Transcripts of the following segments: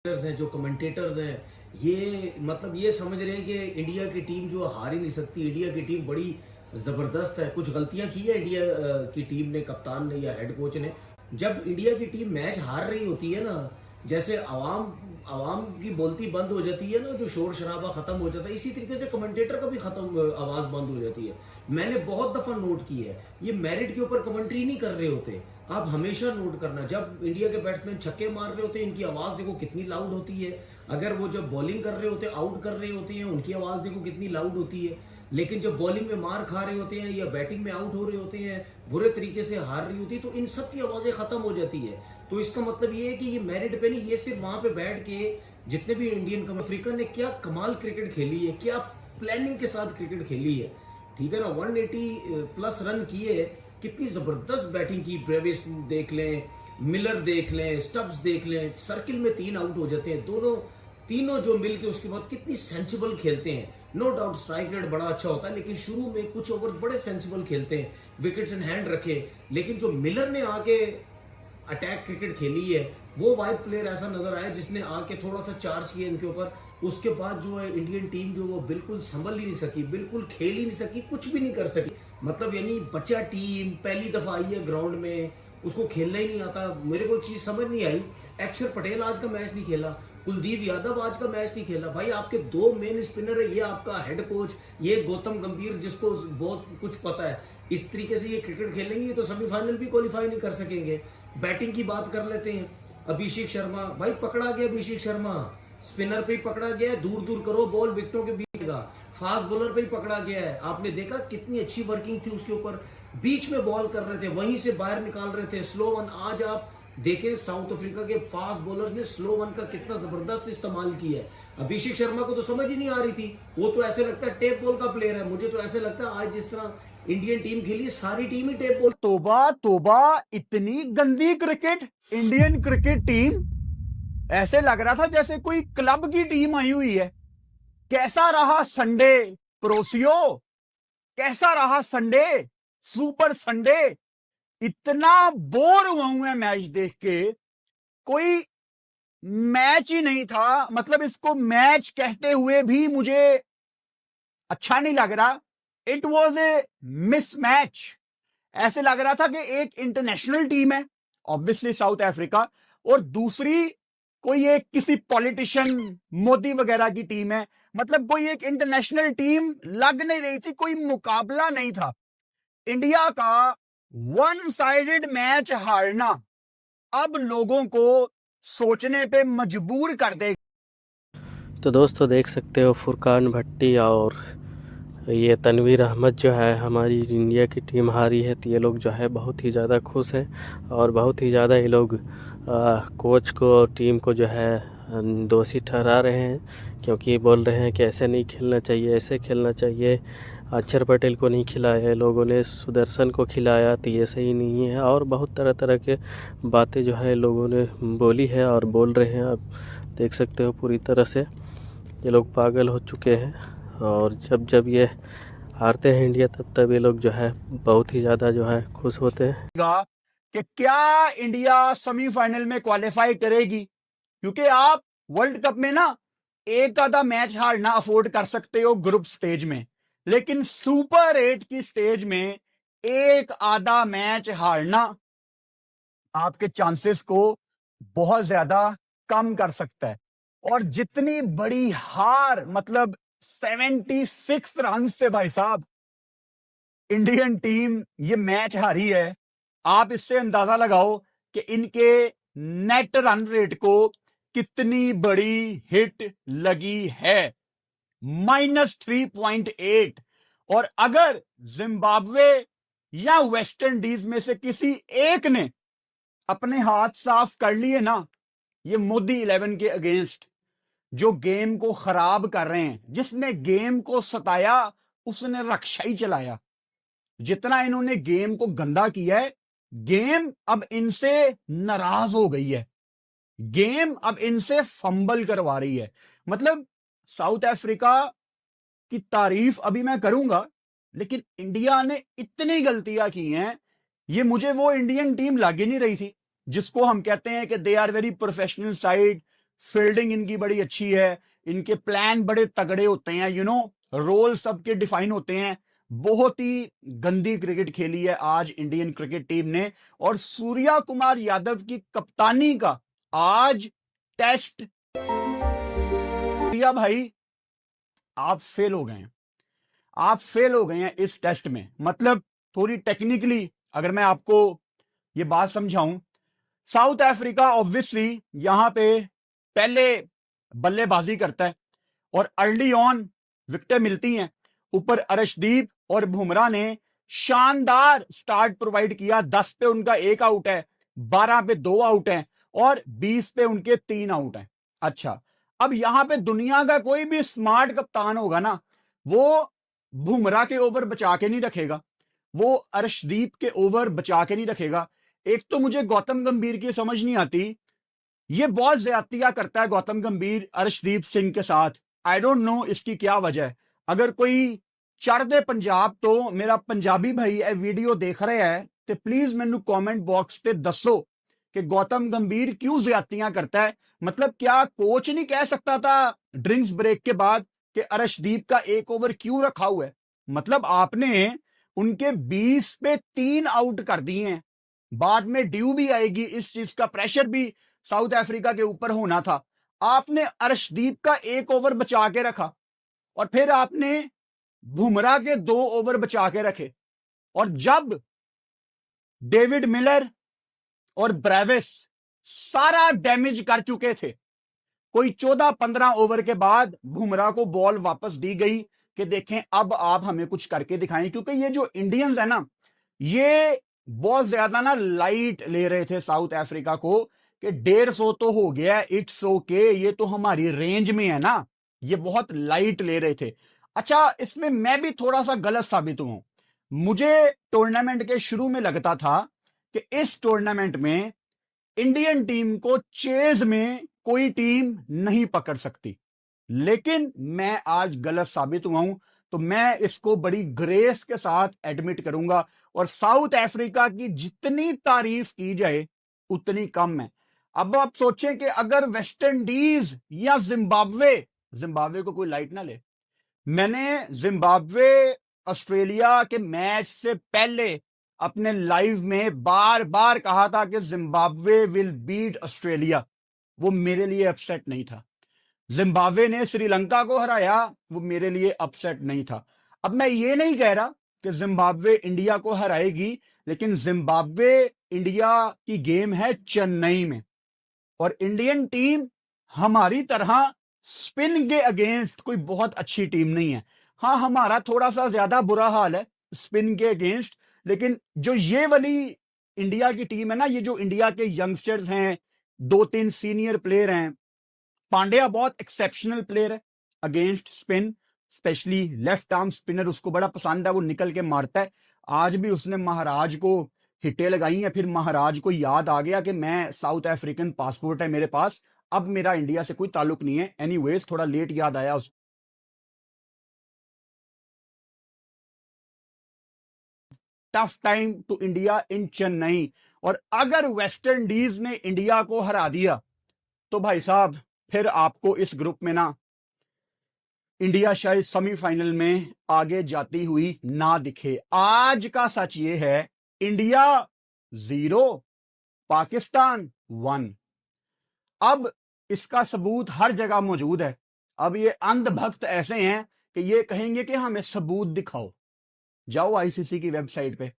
हैं, जो कमेंटेटर्स हैं, ये मतलब ये समझ रहे हैं कि इंडिया की टीम जो हार ही नहीं सकती, इंडिया की टीम बड़ी ज़बरदस्त है। कुछ गलतियां की है इंडिया की टीम ने, कप्तान ने या हेड कोच ने। जब इंडिया की टीम मैच हार रही होती है ना, जैसे आवाम आवाम की बोलती बंद हो जाती है ना, जो शोर शराबा खत्म हो जाता है, इसी तरीके से कमेंटेटर का भी खत्म, आवाज बंद हो जाती है। मैंने बहुत दफा नोट की है, ये मेरिट के ऊपर कमेंट्री नहीं कर रहे होते। आप हमेशा नोट करना, जब इंडिया के बैट्समैन छक्के मार रहे होते हैं, इनकी आवाज देखो कितनी लाउड होती है। अगर वो जब बॉलिंग कर रहे होते हैं, आउट कर रहे होते हैं, उनकी आवाज देखो कितनी लाउड होती है। लेकिन जब बॉलिंग में मार खा रहे होते हैं या बैटिंग में आउट हो रहे होते हैं, बुरे तरीके से हार रही होती है, तो इन सब की आवाजें खत्म हो जाती है। तो इसका मतलब ये है कि ये मेरिट पे नहीं, ये सिर्फ वहां पे बैठ के जितने भी इंडियन अफ्रीका ने क्या कमाल क्रिकेट खेली है, क्या प्लानिंग के साथ क्रिकेट खेली है, ठीक है ना। 180 प्लस रन किए, कितनी जबरदस्त बैटिंग की। ब्रेविस देख लें, मिलर देख लें, स्टब्स देख लें, सर्किल में 3 आउट हो जाते हैं दोनों, तीनों जो मिलके उसके बाद कितनी सेंसिबल खेलते हैं। नो डाउट स्ट्राइक रेट बड़ा अच्छा होता है, लेकिन शुरू में कुछ ओवर बड़े सेंसिबल खेलते हैं, विकेट्स इन हैंड रखे। लेकिन जो मिलर ने आके अटैक क्रिकेट खेली है, वो वाइड प्लेयर ऐसा नजर आया जिसने आके थोड़ा सा चार्ज किया इनके ऊपर। उसके बाद जो है इंडियन टीम जो वो बिल्कुल संभल ही नहीं सकी, बिल्कुल खेल ही नहीं सकी, कुछ भी नहीं कर सकी। मतलब यानी बच्चा टीम पहली दफा आई है ग्राउंड में, उसको खेलना ही नहीं आता। मेरे को चीज समझ नहीं आई, अक्षर पटेल आज का मैच नहीं खेला, कुलदीप यादव आज का मैच नहीं खेला। भाई आपके 2 मेन स्पिनर है, ये आपका हेड कोच, ये गौतम गंभीर जिसको बहुत कुछ पता है। इस तरीके से ये क्रिकेट खेलेंगे तो सेमीफाइनल भी क्वालिफाई नहीं कर सकेंगे। बैटिंग की बात कर लेते हैं, अभिषेक शर्मा भाई पकड़ा गया, अभिषेक शर्मा स्पिनर पे ही पकड़ा गया है, दूर दूर करो बॉल विकेटों के बीच का। फास्ट बॉलर पे ही पकड़ा गया है, आपने देखा कितनी अच्छी वर्किंग थी उसके ऊपर, बीच में बॉल कर रहे थे, वहीं से बाहर निकाल रहे थे स्लो वन। आज आप देखें साउथ अफ्रीका के फास्ट बॉलर ने स्लो वन का कितना जबरदस्त इस्तेमाल किया है। अभिषेक शर्मा को तो समझ ही नहीं आ रही थी, वो तो ऐसे लगता है टेप बॉल का प्लेयर है। मुझे तो ऐसे लगता है आज जिस तरह इंडियन टीम खेली, सारी टीम ही टेप बॉल। तोबा तोबा, इतनी गंदी क्रिकेट इंडियन क्रिकेट टीम। ऐसे लग रहा था जैसे कोई क्लब की टीम आई हुई है। कैसा रहा संडे प्रोसियो, कैसा रहा संडे, सुपर संडे। इतना बोर हुआ हूं मैं मैच देख के, कोई मैच ही नहीं था। मतलब इसको मैच कहते हुए भी मुझे अच्छा नहीं लग रहा। It was a mismatch. ऐसे लग रहा था कि एक इंटरनेशनल टीम है, ऑब्वियसली साउथ अफ्रीका, और दूसरी कोई एक किसी पॉलिटिशियन मोदी वगैरह की टीम है। मतलब कोई एक इंटरनेशनल टीम लग नहीं रही थी, कोई मुकाबला नहीं था। इंडिया का वन साइडेड मैच हारना अब लोगों को सोचने पे मजबूर कर देगा। तो दोस्तों देख सकते हो फुरकान भट्टी और ये तनवीर अहमद जो है, हमारी इंडिया की टीम हारी है तो ये लोग जो है बहुत ही ज़्यादा खुश हैं और बहुत ही ज़्यादा ये लोग कोच को और टीम को जो है दोषी ठहरा रहे हैं, क्योंकि बोल रहे हैं कि ऐसे नहीं खेलना चाहिए, ऐसे खेलना चाहिए। अक्षर पटेल को नहीं खिलाया, लोगों ने सुदर्शन को खिलाया तो ये सही नहीं है, और बहुत तरह तरह के बातें जो है लोगों ने बोली है और बोल रहे हैं। आप देख सकते हो पूरी तरह से ये लोग पागल हो चुके हैं, और जब जब ये हारते हैं इंडिया तब ये लोग जो है बहुत ही ज़्यादा जो है खुश होते हैं कि क्या इंडिया सेमीफाइनल में क्वालिफाई करेगी। क्योंकि आप वर्ल्ड कप में ना एक आधा मैच हारना अफोर्ड कर सकते हो ग्रुप स्टेज में, लेकिन सुपर 8 की स्टेज में एक आधा मैच हारना आपके चांसेस को बहुत ज्यादा कम कर सकता है। और जितनी बड़ी हार, मतलब 76 रन से भाई साहब इंडियन टीम ये मैच हारी है, आप इससे अंदाजा लगाओ कि इनके नेट रन रेट को कितनी बड़ी हिट लगी है, -3.8। और अगर जिम्बाब्वे या वेस्ट इंडीज में से किसी एक ने अपने हाथ साफ कर लिए ना, ये मोदी 11 के अगेंस्ट जो गेम को खराब कर रहे हैं, जिसने गेम को सताया उसने रक्षा ही चलाया। जितना इन्होंने गेम को गंदा किया है, गेम अब इनसे नाराज हो गई है, गेम अब इनसे फंबल करवा रही है। मतलब साउथ अफ्रीका की तारीफ अभी मैं करूंगा, लेकिन इंडिया ने इतनी गलतियां की हैं, ये मुझे वो इंडियन टीम लग ही नहीं रही थी जिसको हम कहते हैं कि they are very professional side, fielding इनकी बड़ी अच्छी है, इनके प्लान बड़े तगड़े होते हैं, रोल सबके डिफाइन होते हैं। बहुत ही गंदी क्रिकेट खेली है आज इंडियन क्रिकेट टीम ने, और सूर्या कुमार यादव की कप्तानी का आज टेस्ट, सूर्या भाई आप फेल हो गए हैं, आप फेल हो गए हैं इस टेस्ट में। मतलब थोड़ी टेक्निकली अगर मैं आपको ये बात समझाऊं, साउथ अफ्रीका ऑब्वियसली यहां पे पहले बल्लेबाजी करता है और अर्ली ऑन विकेटें मिलती हैं। ऊपर अर्शदीप और बुमराह ने शानदार स्टार्ट प्रोवाइड किया। 10 पे उनका 1 आउट है, 12 पे 2 आउट है और 20 पे उनके 3 आउट हैं। अच्छा, अब यहां पे दुनिया का कोई भी स्मार्ट कप्तान होगा ना, वो बुमराह के ओवर बचा के नहीं रखेगा, वो अर्शदीप के ओवर बचा के नहीं रखेगा। एक तो मुझे गौतम गंभीर की समझ नहीं आती, ये बहुत ज्यादतियां करता है गौतम गंभीर अर्शदीप सिंह के साथ। आई डोंट नो इसकी क्या वजह है। अगर कोई चढ़ दे पंजाब तो मेरा पंजाबी भाई ये वीडियो देख रहे हैं तो प्लीज मैनू कमेंट बॉक्स पे दसो कि गौतम गंभीर क्यों ज्यादतियां करता है। मतलब क्या कोच नहीं कह सकता था ड्रिंक्स ब्रेक के बाद कि अर्शदीप का 1 ओवर क्यों रखा हुआ है? मतलब आपने उनके 20 पे 3 आउट कर दिए हैं। बाद में ड्यू भी आएगी, इस चीज का प्रेशर भी साउथ अफ्रीका के ऊपर होना था। आपने अर्शदीप का 1 ओवर बचा के रखा और फिर आपने बुमराह के 2 ओवर बचा के रखे। और जब डेविड मिलर और ब्रेविस सारा डैमेज कर चुके थे, कोई 14-15 ओवर के बाद बुमराह को बॉल वापस दी गई कि देखें अब आप हमें कुछ करके दिखाएं। क्योंकि ये जो इंडियंस है ना, ये बहुत ज्यादा ना लाइट ले रहे थे साउथ अफ्रीका को कि 150 तो हो गया, इट्स ओके, ये तो हमारी रेंज में है ना, ये बहुत लाइट ले रहे थे। अच्छा, इसमें मैं भी थोड़ा सा गलत साबित हूं। मुझे टूर्नामेंट के शुरू में लगता था कि इस टूर्नामेंट में इंडियन टीम को चेज में कोई टीम नहीं पकड़ सकती, लेकिन मैं आज गलत साबित हुआ हूं। तो मैं इसको बड़ी ग्रेस के साथ एडमिट करूंगा और साउथ अफ्रीका की जितनी तारीफ की जाए उतनी कम है। अब आप सोचें कि अगर वेस्ट इंडीज या जिम्बाब्वे को कोई लाइट ना ले, मैंने जिम्बाब्वे ऑस्ट्रेलिया के मैच से पहले अपने लाइव में बार बार कहा था कि जिम्बाब्वे विल बीट ऑस्ट्रेलिया। वो मेरे लिए अपसेट नहीं था। जिम्बाब्वे ने श्रीलंका को हराया, वो मेरे लिए अपसेट नहीं था। अब मैं ये नहीं कह रहा कि जिम्बाब्वे इंडिया को हराएगी, लेकिन जिम्बाब्वे इंडिया की गेम है चेन्नई में और इंडियन टीम हमारी तरह स्पिन के अगेंस्ट कोई बहुत अच्छी टीम नहीं है। हाँ, हमारा थोड़ा सा ज्यादा बुरा हाल है स्पिन के अगेंस्ट, लेकिन जो ये वाली इंडिया की टीम है ना, ये जो इंडिया के यंगस्टर्स हैं, 2-3 सीनियर प्लेयर हैं, पांड्या बहुत एक्सेप्शनल प्लेयर है against spin, specially left arm spinner, उसको बड़ा पसंद है, वो निकल के मारता है। आज भी उसने महाराज को हिटें लगाई हैं, फिर महाराज को याद आ गया कि मैं साउथ अफ्रीकन पासपोर्ट है मेरे पास, अब मेरा इंडिया से कोई ताल्लुक नहीं है। एनीवेज थोड़ा लेट याद आया उस tough time to India in Chennai. और अगर वेस्ट इंडीज ने इंडिया को हरा दिया तो भाई साहब फिर आपको इस ग्रुप में ना इंडिया शायद सेमीफाइनल में आगे जाती हुई ना दिखे। आज का सच ये है, इंडिया 0 पाकिस्तान 1। अब इसका सबूत हर जगह मौजूद है। अब ये अंधभक्त ऐसे हैं कि ये कहेंगे कि हमें सबूत दिखाओ। जाओ आईसीसी की वेबसाइट पे,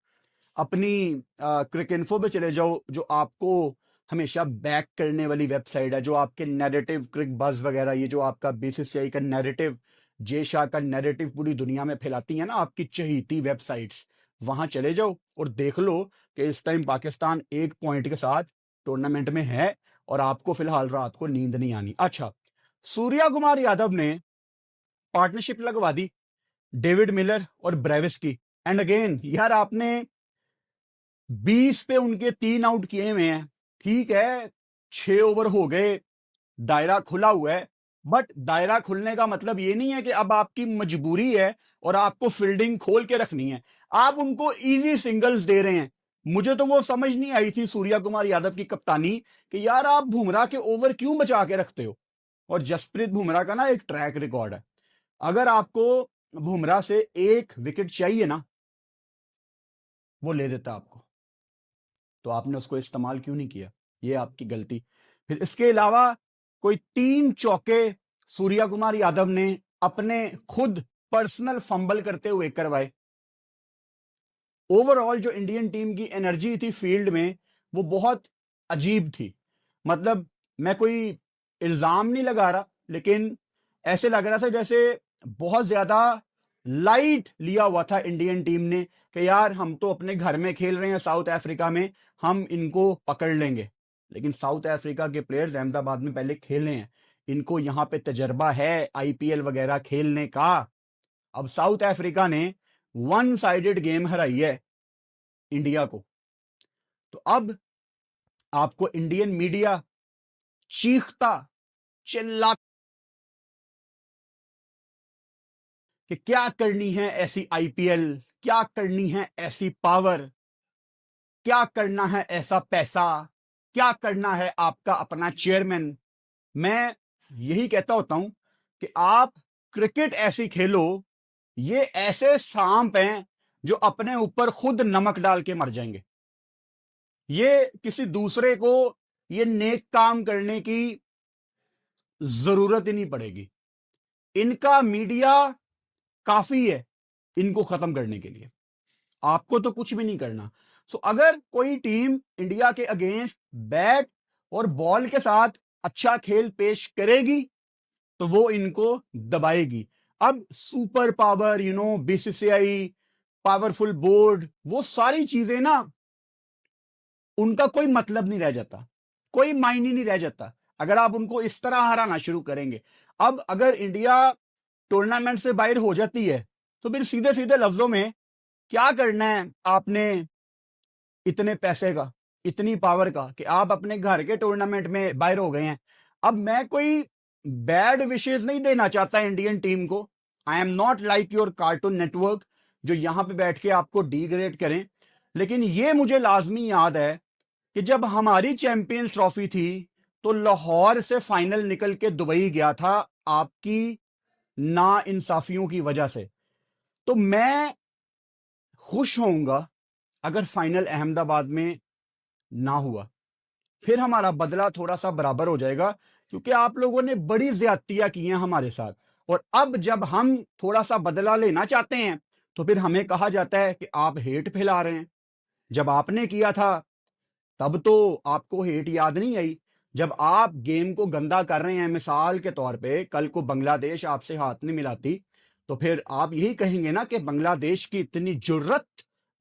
अपनी क्रिकइन्फो पे चले जाओ, जो आपको हमेशा बैक करने वाली वेबसाइट है, जो आपके नैरेटिव क्रिक बज वगैरह, ये जो आपका बीसीसीआई का नैरेटिव, जे शाह का नैरेटिव पूरी दुनिया में फैलाती है ना आपकी चहीती वेबसाइट्स, वहां चले जाओ और देख लो कि इस टाइम पाकिस्तान 1 पॉइंट के साथ टूर्नामेंट में है और आपको फिलहाल रात को नींद नहीं आनी। अच्छा, सूर्या कुमार यादव ने पार्टनरशिप लगवा दी डेविड मिलर और ब्रेविस की। एंड अगेन यार, आपने 20 पे उनके 3 आउट किए हुए हैं, ठीक है, 6 ओवर हो गए, दायरा खुला हुआ है, बट दायरा खुलने का मतलब ये नहीं है कि अब आपकी मजबूरी है और आपको फील्डिंग खोल के रखनी है। आप उनको इजी सिंगल्स दे रहे हैं, मुझे तो वो समझ नहीं आई थी सूर्या कुमार यादव की कप्तानी कि यार आप बुमराह के ओवर क्यों बचा के रखते हो। और जसप्रीत बुमराह का ना एक ट्रैक रिकॉर्ड है, अगर आपको बुमराह से एक विकेट चाहिए ना, वो ले देता आपको, तो आपने उसको इस्तेमाल क्यों नहीं किया, ये आपकी गलती। फिर इसके अलावा कोई 3 चौके सूर्या कुमार यादव ने अपने खुद पर्सनल फंबल करते हुए करवाए। ओवरऑल जो इंडियन टीम की एनर्जी थी फील्ड में वो बहुत अजीब थी। मतलब मैं कोई इल्जाम नहीं लगा रहा, लेकिन ऐसे लग रहा था जैसे बहुत ज्यादा लाइट लिया हुआ था इंडियन टीम ने कि यार हम तो अपने घर में खेल रहे हैं साउथ अफ्रीका में, हम इनको पकड़ लेंगे। लेकिन साउथ अफ्रीका के प्लेयर्स अहमदाबाद में पहले खेले हैं, इनको यहां पे तजर्बा है आईपीएल वगैरह खेलने का। अब साउथ अफ्रीका ने वन साइडेड गेम हराई है इंडिया को, तो अब आपको इंडियन मीडिया चीखता चिल्ला कि क्या करनी है ऐसी आईपीएल, क्या करनी है ऐसी पावर, क्या करना है ऐसा पैसा, क्या करना है आपका अपना चेयरमैन। मैं यही कहता होता हूं कि आप क्रिकेट ऐसी खेलो, ये ऐसे सांप हैं जो अपने ऊपर खुद नमक डाल के मर जाएंगे। ये किसी दूसरे को ये नेक काम करने की जरूरत ही नहीं पड़ेगी। इनका मीडिया काफी है इनको खत्म करने के लिए, आपको तो कुछ भी नहीं करना। सो अगर कोई टीम इंडिया के अगेंस्ट बैट और बॉल के साथ अच्छा खेल पेश करेगी तो वो इनको दबाएगी। अब super power BCCI, powerful board, वो सारी चीजें ना उनका कोई मतलब नहीं रह जाता, कोई मायने नहीं रह जाता अगर आप उनको इस तरह हराना शुरू करेंगे। अब अगर इंडिया टूर्नामेंट से बाहर हो जाती है तो फिर सीधे सीधे लफ्जों में क्या करना है आपने इतने पैसे का, इतनी पावर का, कि आप अपने घर के टूर्नामेंट में बाहर हो गए हैं। अब मैं कोई बैड विशेष नहीं देना चाहता इंडियन टीम को, I am not like your cartoon network जो यहां पे बैठ के आपको डिग्रेड करें, लेकिन ये मुझे लाजमी याद है कि जब हमारी चैंपियंस ट्रॉफी थी तो लाहौर से फाइनल निकल के दुबई गया था आपकी ना इंसाफियों की वजह से। तो मैं खुश होऊंगा अगर फाइनल अहमदाबाद में ना हुआ, फिर हमारा बदला थोड़ा सा बराबर हो जाएगा, क्योंकि आप लोगों ने बड़ी ज्यादतियां की हैं हमारे साथ। और अब जब हम थोड़ा सा बदला लेना चाहते हैं तो फिर हमें कहा जाता है कि आप हेट फैला रहे हैं। जब आपने किया था तब तो आपको हेट याद नहीं आई। जब आप गेम को गंदा कर रहे हैं, मिसाल के तौर पे कल को बांग्लादेश आपसे हाथ नहीं मिलाती तो फिर आप यही कहेंगे ना कि बांग्लादेश की इतनी जुर्रत,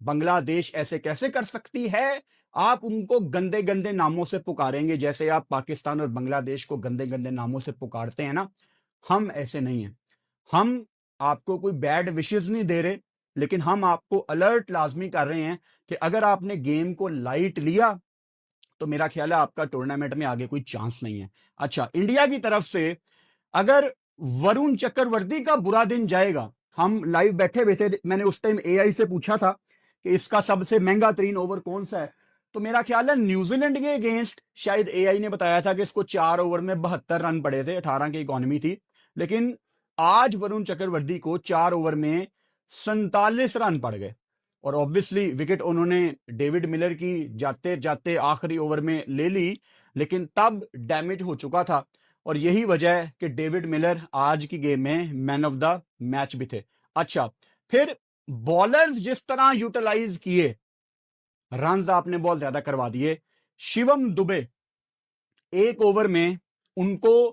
बांग्लादेश ऐसे कैसे कर सकती है। आप उनको गंदे गंदे नामों से पुकारेंगे जैसे आप पाकिस्तान और बांग्लादेश को गंदे गंदे नामों से पुकारते हैं ना। हम ऐसे नहीं हैं, हम आपको कोई बैड विशेस नहीं दे रहे, लेकिन हम आपको अलर्ट लाजमी कर रहे हैं कि अगर आपने गेम को लाइट लिया तो मेरा ख्याल है आपका टूर्नामेंट में आगे कोई चांस नहीं है। अच्छा, इंडिया की तरफ से अगर वरुण चक्रवर्ती का बुरा दिन जाएगा, हम लाइव बैठे बैठे मैंने उस टाइम एआई से पूछा था कि इसका सबसे महंगा तरीन ओवर कौन सा है, तो मेरा ख्याल है न्यूजीलैंड के अगेंस्ट शायद एआई ने बताया था कि इसको 4 ओवर में 72 रन पड़े थे, 18 की इकोनॉमी थी। लेकिन आज वरुण चक्रवर्ती को 4 ओवर में 47 रन पड़ गए और ऑब्वियसली विकेट उन्होंने डेविड मिलर की जाते जाते आखिरी ओवर में ले ली, लेकिन तब डैमेज हो चुका था और यही वजह है कि डेविड मिलर आज की गेम में मैन ऑफ द मैच भी थे। अच्छा, फिर बॉलर्स जिस तरह यूटिलाइज किए, रन आपने बहुत ज्यादा करवा दिए। शिवम दुबे एक ओवर में उनको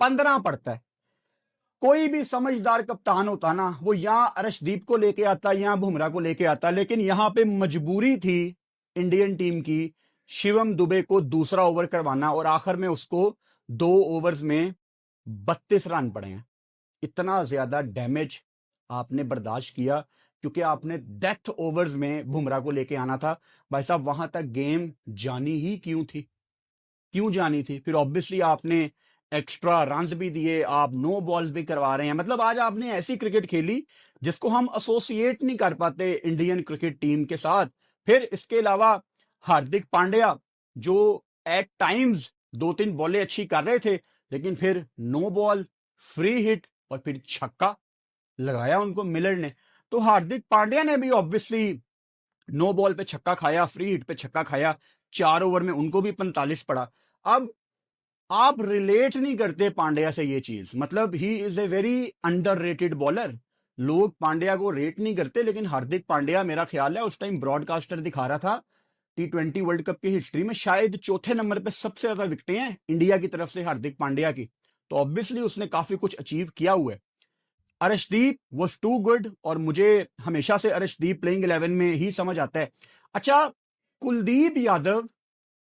15 पड़ता है। कोई भी समझदार कप्तान होता ना वो यहां अर्शदीप को लेके आता, यहां बुमराह को लेके आता, लेकिन यहां पे मजबूरी थी इंडियन टीम की शिवम दुबे को दूसरा ओवर करवाना और आखिर में उसको 2 ओवर्स में 32 रन पड़े हैं। इतना ज्यादा डैमेज आपने बर्दाश्त किया क्योंकि आपने डेथ ओवर्स में बुमराह को लेके आना था। भाई साहब, वहां तक गेम जानी ही क्यों थी, क्यों जानी थी? फिर ऑब्वियसली आपने एक्स्ट्रा रन्स भी दिए, आप नो बॉल्स भी करवा रहे हैं। मतलब आज आपने ऐसी क्रिकेट खेली जिसको हम एसोसिएट नहीं कर पाते इंडियन क्रिकेट टीम के साथ। फिर इसके अलावा हार्दिक पांड्या जो एट टाइम्स 2-3 बॉलें अच्छी कर रहे थे, लेकिन फिर नो बॉल, फ्री हिट और फिर छक्का लगाया उनको मिलर ने। तो हार्दिक पांड्या ने भी ऑब्वियसली नो बॉल पे छक्का खाया, फ्री हिट पे छक्का खाया, 4 ओवर में उनको भी 45 पड़ा। अब आप रिलेट नहीं करते पांड्या से ये चीज, मतलब he is a very underrated bowler. लोग पांड्या को रेट नहीं करते, लेकिन हार्दिक पांड्या मेरा ख्याल है उस टाइम ब्रॉडकास्टर दिखा रहा था T20 वर्ल्ड कप की हिस्ट्री में शायद चौथे नंबर पे सबसे ज्यादा विकेटें हैं इंडिया की तरफ से हार्दिक पांड्या की। तो ऑब्वियसली उसने काफी कुछ अचीव किया हुआ है। अर्शदीप वॉज टू गुड, और मुझे हमेशा से अर्शदीप प्लेइंग 11 में ही समझ आता है। अच्छा, कुलदीप यादव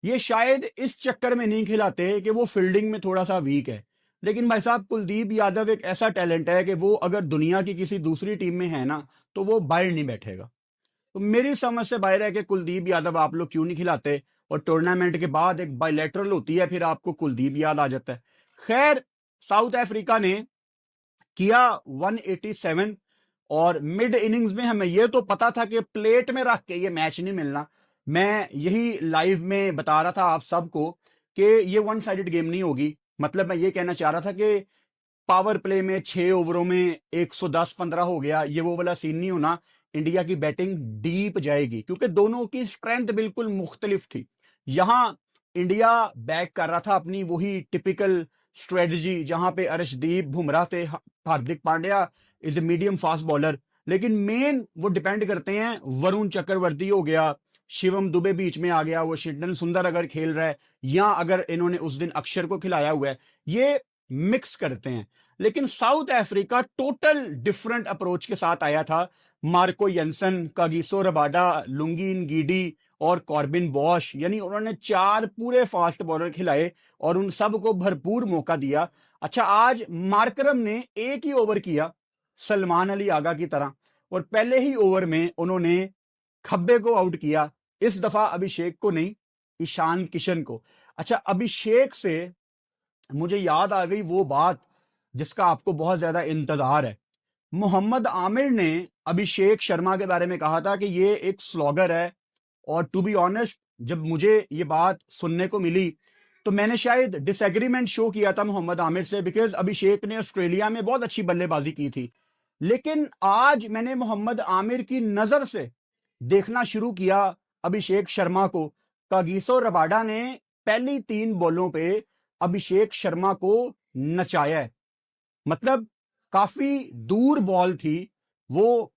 ये शायद इस चक्कर में नहीं खिलाते कि वो फील्डिंग में थोड़ा सा वीक है, लेकिन भाई साहब कुलदीप यादव एक ऐसा टैलेंट है कि वो अगर दुनिया की किसी दूसरी टीम में है ना, तो वो बाहर नहीं बैठेगा। तो मेरी समझ से बाहर है कि कुलदीप यादव आप लोग क्यों नहीं खिलाते, और टूर्नामेंट के बाद एक बायलैटरल होती है, फिर आपको कुलदीप याद आ जाता है। खैर, साउथ अफ्रीका ने किया 187, और मिड इनिंग्स में हमें यह तो पता था कि प्लेट में रख के ये मैच नहीं मिलना। मैं यही लाइव में बता रहा था आप सबको कि ये वन साइडेड गेम नहीं होगी। मतलब मैं ये कहना चाह रहा था कि पावर प्ले में 6 ओवरों में 110-15 हो गया, ये वो वाला सीन नहीं होना। इंडिया की बैटिंग डीप जाएगी, क्योंकि दोनों की स्ट्रेंथ बिल्कुल मुख्तलिफ थी। यहां इंडिया बैक कर रहा था अपनी वही टिपिकल स्ट्रेटजी, जहां पे अर्शदीप, बुमराह थे, Hardik Pandya is a medium fast bowler, लेकिन मेन वो डिपेंड करते हैं वरुण चक्रवर्ती हो गया, शिवम दुबे बीच में आ गया, वो शिंटन सुंदर अगर खेल रहा है, या अगर इन्होंने उस दिन अक्षर को खिलाया हुआ है, ये मिक्स करते हैं। लेकिन South Africa total different approach के साथ आया था। Marco Jansen, Kagiso Rabada, Lungi गीडी और कॉर्बिन बॉश, यानी उन्होंने 4 पूरे फास्ट बॉलर खिलाए और उन सबको भरपूर मौका दिया। अच्छा, आज मार्करम ने एक ही ओवर किया सलमान अली आगा की तरह, और पहले ही ओवर में उन्होंने खब्बे को आउट किया। इस दफा अभिषेक को नहीं, ईशान किशन को। अच्छा, अभिषेक से मुझे याद आ गई वो बात जिसका आपको बहुत ज्यादा इंतजार है। मोहम्मद आमिर ने अभिषेक शर्मा के बारे में कहा था कि ये एक स्लॉगर है, और टू बी ऑनेस्ट जब मुझे ये बात सुनने को मिली तो मैंने शायद डिसएग्रीमेंट शो किया था मोहम्मद आमिर से, बिकॉज अभिषेक ने ऑस्ट्रेलिया में बहुत अच्छी बल्लेबाजी की थी। लेकिन आज मैंने मोहम्मद आमिर की नजर से देखना शुरू किया अभिषेक शर्मा को। कागिसो रबाडा ने पहली 3 बॉलों पे अभिषेक शर्मा को नचाया है। मतलब काफी दूर बॉल थी, वो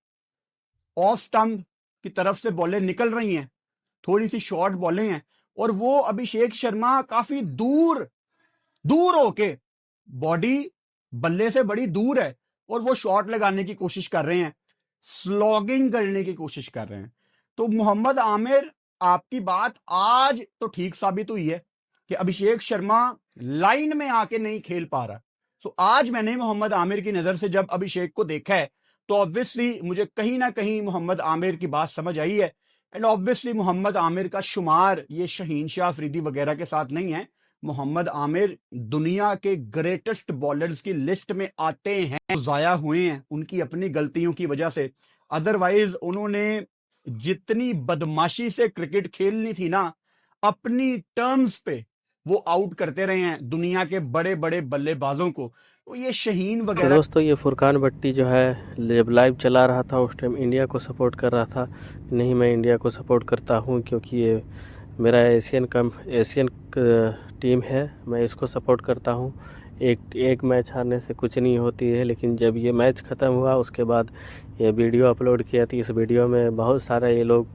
ऑफ स्टंप की तरफ से बॉलें निकल रही हैं, थोड़ी सी शॉर्ट बॉलें हैं, और वो अभिषेक शर्मा काफी दूर होके, बॉडी बल्ले से बड़ी दूर है, और वो शॉट लगाने की कोशिश कर रहे हैं, स्लॉगिंग करने की कोशिश कर रहे हैं। तो मोहम्मद आमिर, आपकी बात आज तो ठीक साबित हुई है कि अभिषेक शर्मा लाइन में आके नहीं खेल पा रहा। तो आज मैंने मोहम्मद आमिर की नजर से जब अभिषेक को देखा है, तो ऑब्वियसली मुझे कहीं ना कहीं मोहम्मद आमिर की बात समझ आई है। एंड ऑब्वियसली मोहम्मद आमिर का शुमार ये शहीन शाह अफरीदी वगैरह के साथ नहीं है। मोहम्मद आमिर दुनिया के ग्रेटेस्ट बॉलर्स की लिस्ट में आते हैं, तो जाया हुए हैं उनकी अपनी गलतियों की वजह से। अदरवाइज उन्होंने जितनी बदमाशी से क्रिकेट खेलनी थी ना, अपनी टर्म्स पे वो आउट करते रहे हैं दुनिया के बड़े बड़े बल्लेबाजों को। तो ये शहीन तो वगैरह, दोस्तों, ये फुरकान भट्टी जो है जब लाइव चला रहा था उस टाइम इंडिया को सपोर्ट कर रहा था। नहीं, मैं इंडिया को सपोर्ट करता हूँ क्योंकि ये मेरा एशियन टीम है, मैं इसको सपोर्ट करता हूँ। एक मैच हारने से कुछ नहीं होती है। लेकिन जब ये मैच ख़त्म हुआ उसके बाद ये वीडियो अपलोड किया थी। इस वीडियो में बहुत सारा ये लोग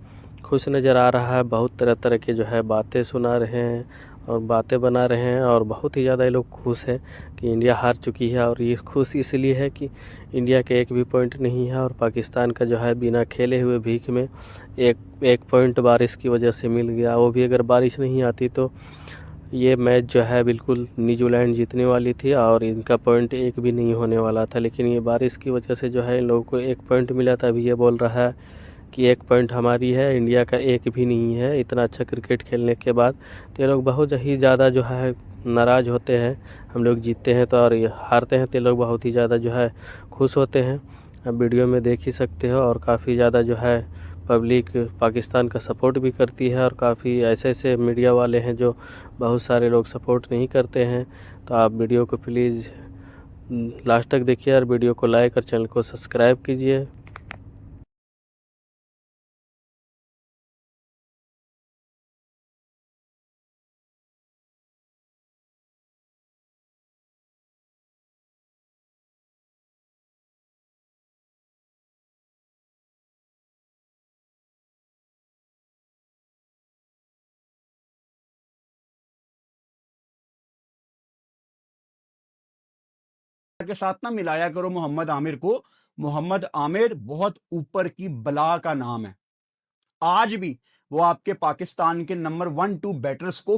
खुश नज़र आ रहा है, बहुत तरह तरह के जो है बातें सुना रहे हैं और बातें बना रहे हैं, और बहुत ही ज़्यादा ये लोग खुश हैं कि इंडिया हार चुकी है। और ये खुश इसलिए है कि इंडिया के एक भी पॉइंट नहीं है, और पाकिस्तान का जो है बिना खेले हुए भीख में एक पॉइंट बारिश की वजह से मिल गया। वो भी अगर बारिश नहीं आती तो ये मैच जो है बिल्कुल न्यूजीलैंड जीतने वाली थी और इनका पॉइंट एक भी नहीं होने वाला था। लेकिन ये बारिश की वजह से जो है इन लोगों को 1 पॉइंट मिला था। अभी ये बोल रहा है कि 1 पॉइंट हमारी है, इंडिया का एक भी नहीं है। इतना अच्छा क्रिकेट खेलने के बाद तो ये लोग बहुत ही ज़्यादा जो है नाराज़ होते हैं। हम लोग जीतते हैं तो और हारते हैं तो ये लोग बहुत ही ज़्यादा जो है खुश होते हैं। अब वीडियो में देख ही सकते हो, और काफ़ी ज़्यादा जो है पब्लिक पाकिस्तान का सपोर्ट भी करती है और काफ़ी ऐसे ऐसे मीडिया वाले हैं जो बहुत सारे लोग सपोर्ट नहीं करते हैं। तो आप वीडियो को प्लीज़ लास्ट तक देखिए और वीडियो को लाइक और चैनल को सब्सक्राइब कीजिए। के साथ ना मिलाया करो मोहम्मद आमिर को। मोहम्मद आमिर बहुत ऊपर की बला का नाम है। आज भी वो आपके पाकिस्तान के नंबर 1-2 बैटर्स को